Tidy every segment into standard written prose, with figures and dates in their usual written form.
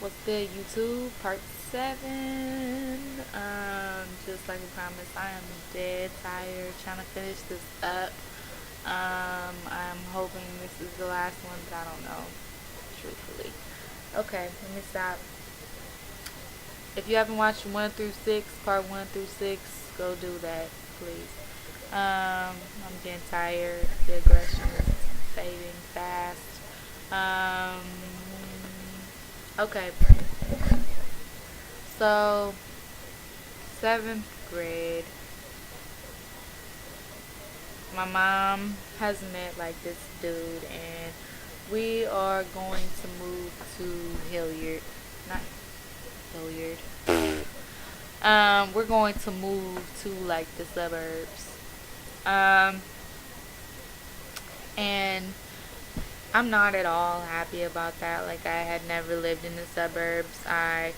What's good, YouTube? Part 7. Just like I promised, I am dead tired trying to finish this up. I'm hoping this is the last one, but I don't know, truthfully. Okay, let me stop. If you haven't watched 1 through 6, part 1 through 6, go do that, please. I'm getting tired. The aggression is fading fast. Okay. So, 7th grade. My mom has met like this dude, and we are going to move to Hilliard. Not Hilliard. We're going to move to like the suburbs. And I'm not at all happy about that. Like, I had never lived in the suburbs. I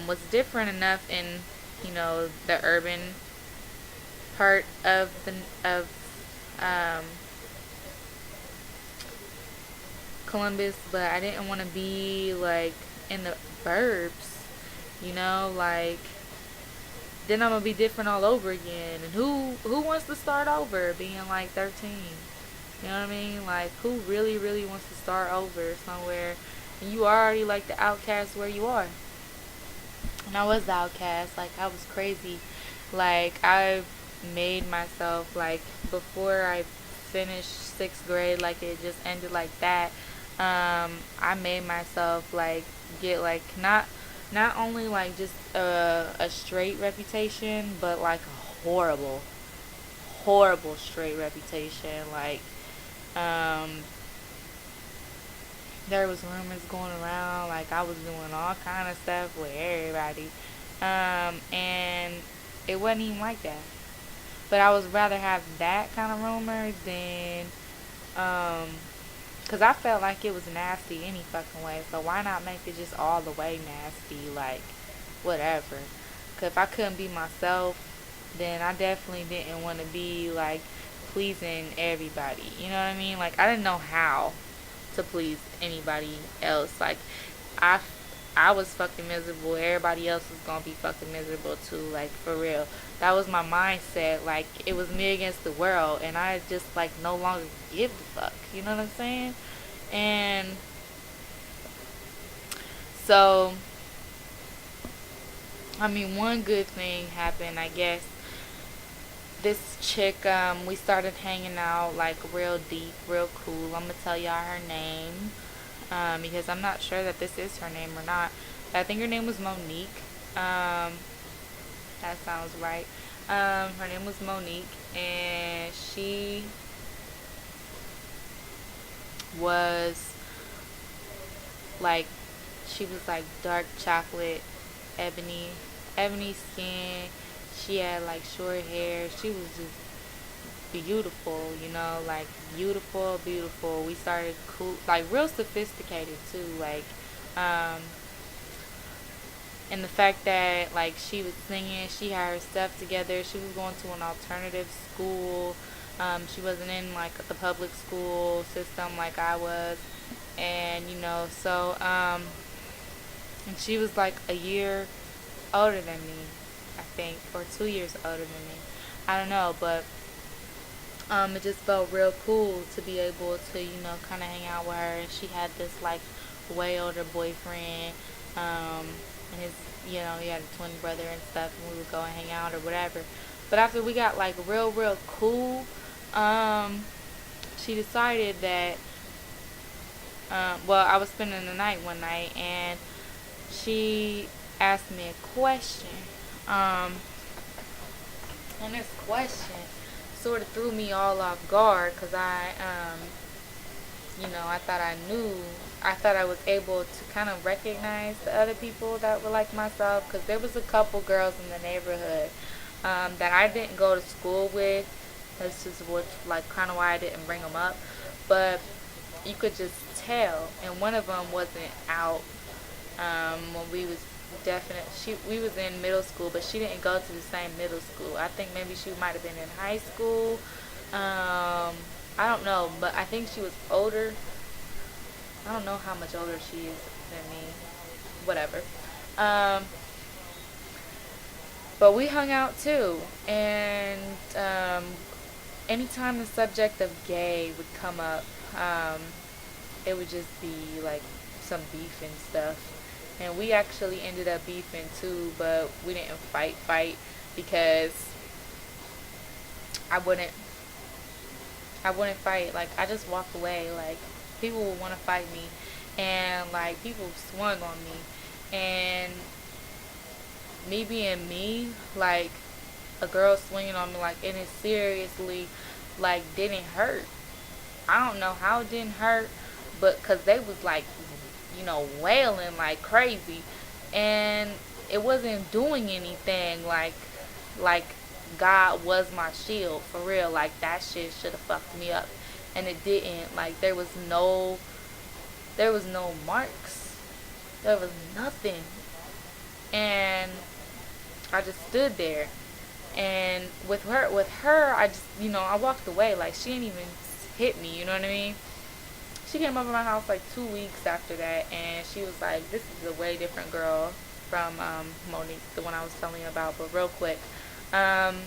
was different enough in, the urban part of Columbus, but I didn't want to be like in the burbs. Like, then I'm gonna be different all over again. And who wants to start over being like 13? You know what I mean? Like, who really, really wants to start over somewhere and you already like the outcast where you are? And I was the outcast. Like, I was crazy. Like, I made myself, like, before I finished 6th grade, like, it just ended like that. I made myself, like, get, like, not only, like, just a straight reputation, but, like, a horrible straight reputation. Like, there was rumors going around, like, I was doing all kind of stuff with everybody, and it wasn't even like that. But I would rather have that kind of rumor than, because I felt like it was nasty any fucking way. So why not make it just all the way nasty? Like, whatever. Because if I couldn't be myself, then I definitely didn't want to be, like, pleasing everybody. You know what I mean? Like, I didn't know how to please anybody else. Like, I was fucking miserable. Everybody else was gonna be fucking miserable too. Like, for real. That was my mindset. Like, it was me against the world, and I just, like, no longer give a fuck. You know what I'm saying? And so, I mean, one good thing happened, I guess. This chick, we started hanging out, like, real deep, real cool. I'm gonna tell y'all her name, because I'm not sure that this is her name or not. I think her name was Monique. That sounds right. Her name was Monique, and she was like, dark chocolate, ebony skin. She had, like, short hair. She was just beautiful, like, beautiful. We started cool, like, real sophisticated too, like, and the fact that, like, she was singing, she had her stuff together. She was going to an alternative school. She wasn't in, like, the public school system like I was, and so and she was like a year older than me, I think, or 2 years older than me. I don't know, but it just felt real cool to be able to, kind of hang out with her. And she had this, like, way older boyfriend, and his, he had a twin brother and stuff, and we would go and hang out or whatever. But after we got, like, real cool, she decided that, well, I was spending the night one night, and she asked me a question, and this question sort of threw me all off guard, because I thought I was able to kind of recognize the other people that were like myself, because there was a couple girls in the neighborhood that I didn't go to school with. That's just what, like, kind of why I didn't bring them up, but you could just tell, and one of them wasn't out when we was we was in middle school, but she didn't go to the same middle school. I think maybe she might have been in high school. I don't know, but I think she was older. I don't know how much older she is than me. whatever. Um, but we hung out too, and anytime the subject of gay would come up, it would just be like some beef and stuff. And we actually ended up beefing too, but we didn't fight because I wouldn't I wouldn't fight. Like, I just walked away. Like, people would want to fight me, and like people swung on me, and me being me, like a girl swinging on me, like, and it seriously like didn't hurt. I don't know how it didn't hurt, but because they was like, wailing like crazy, and it wasn't doing anything. Like God was my shield for real. Like, that shit should have fucked me up, and it didn't. Like, there was no marks, there was nothing, and I just stood there. And with her, I just, I walked away. Like, she didn't even hit me. You know what I mean? She came over my house like 2 weeks after that, and she was like, "This is a way different girl from Monique, the one I was telling you about." But real quick, um,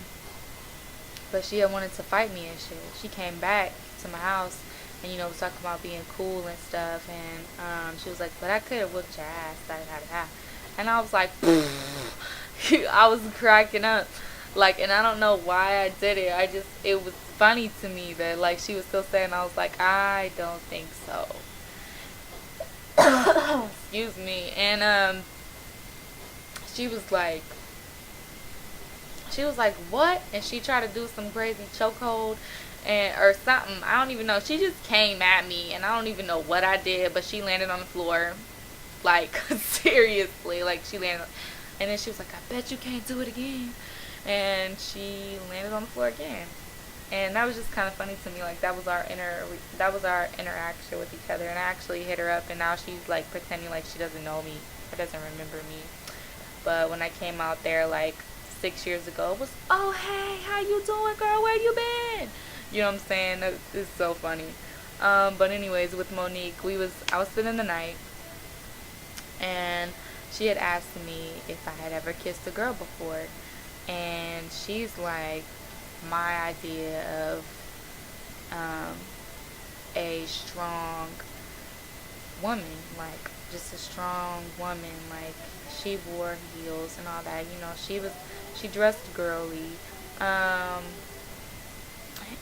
but she had wanted to fight me and shit. She came back to my house, and was talking about being cool and stuff, and she was like, "But I could have whooped your ass, da da da da." And I was like, I was cracking up. Like, and I don't know why I did it. It was funny to me that, like, she was still saying. I was like, I don't think so. Excuse me. And she was like, what? And she tried to do some crazy chokehold or something. I don't even know. She just came at me, and I don't even know what I did, but she landed on the floor. Like, seriously. Like, she landed. And then she was like, "I bet you can't do it again." And she landed on the floor again. And that was just kind of funny to me. Like, that was our interaction with each other. And I actually hit her up, and now she's like pretending like she doesn't know me or doesn't remember me. But when I came out there like 6 years ago, it was, "Oh, hey, how you doing, girl? Where you been?" You know what I'm saying? It's so funny. But anyways, with Monique, I was spending the night, and she had asked me if I had ever kissed a girl before. And she's like my idea of a strong woman, like just a strong woman. Like, she wore heels and all that. She dressed girly.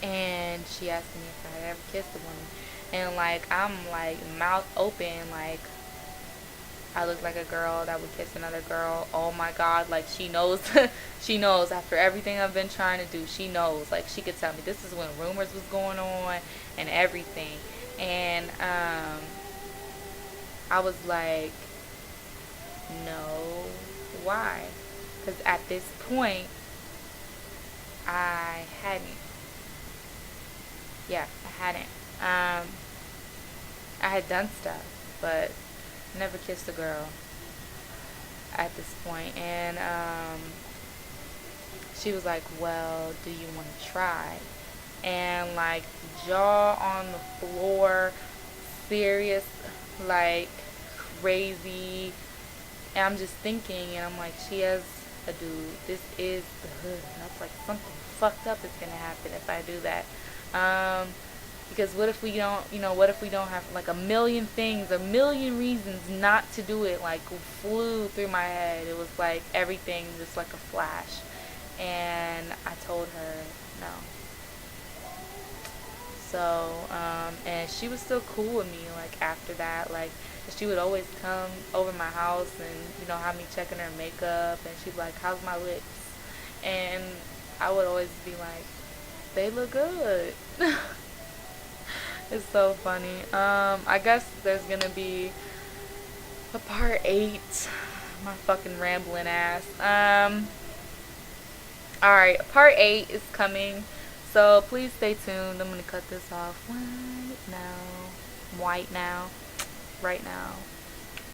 And she asked me if I had ever kissed a woman, and like I'm like mouth open, like I look like a girl that would kiss another girl. Oh my God, like, she knows. She knows after everything I've been trying to do. She knows. Like, she could tell me this is when rumors was going on and everything. And I was like, no, why? Because at this point, I hadn't. Yeah, I hadn't. I had done stuff, but never kissed a girl at this point. And she was like, "Well, do you want to try?" And like, jaw on the floor, serious, like crazy. And I'm just thinking, and I'm like, she has a dude. This is the hood. And I was like, something fucked up is gonna happen if I do that. Because what if we don't have, like, a million things, a million reasons not to do it, like, flew through my head. It was like everything just like a flash. And I told her no. So, and she was still cool with me, like, after that. Like, she would always come over my house and, have me checking her makeup, and she'd be like, "How's my lips?" And I would always be like, "They look good." It's so funny. I guess there's gonna be a part 8. My fucking rambling ass. Alright, part 8 is coming. So please stay tuned. I'm gonna cut this off right now. Right now.